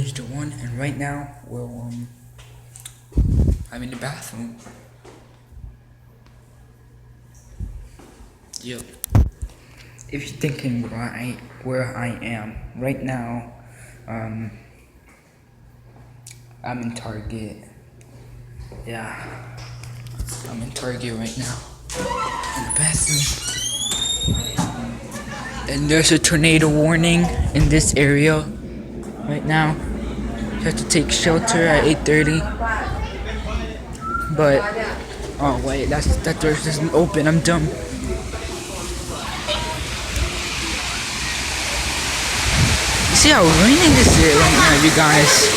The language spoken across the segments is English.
Here's the one, and right now, I'm in the bathroom. Yep. If you're thinking where I am right now, I'm in Target. Yeah, I'm in Target right now, in the bathroom. And there's a tornado warning in this area right now. You have to take shelter at 8:30. But oh wait, that door doesn't open. I'm dumb. You see how raining this is right now, you guys.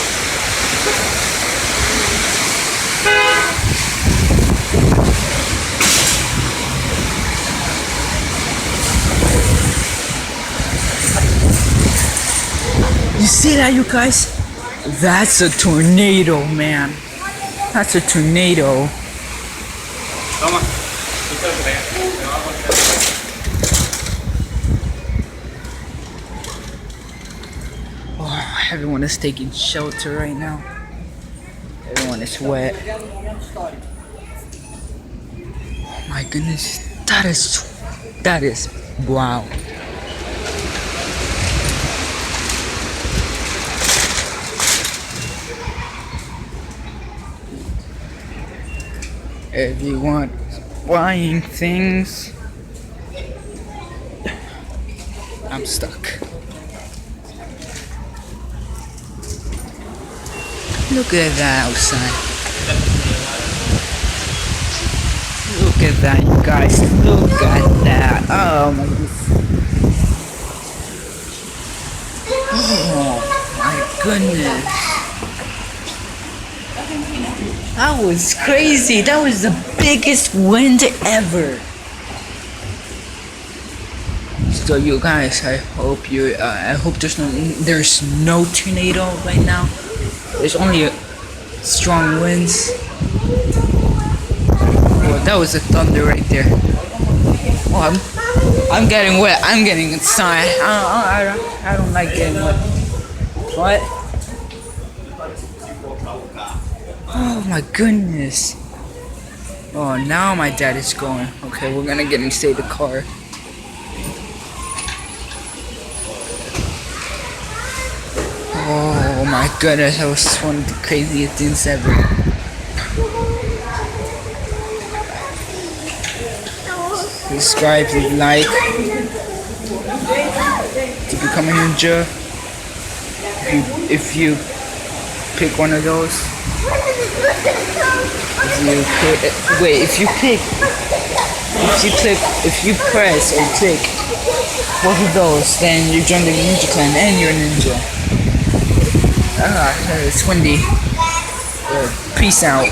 You see that, you guys? That's a tornado, man. That's a tornado. Oh, everyone is taking shelter right now. Everyone is wet. Oh my goodness. That is wow. Everyone buying things. I'm stuck. Look at that outside. Look at that, you guys. Look at that. Oh my goodness. That was crazy. That was the biggest wind ever. So you guys, I hope there's no tornado right now. There's only strong winds. Oh, that was a thunder right there. Oh, I'm getting wet. I'm getting inside. I don't like getting wet. What? Oh my goodness. Oh, now my dad is going. Okay, we're gonna get inside the car. Oh my goodness, that was one of the craziest things ever. Subscribe, leave a like to become a ninja. If you pick one of those. If you press or click both of those, then you join the ninja clan and you're a ninja. It's windy. Peace out.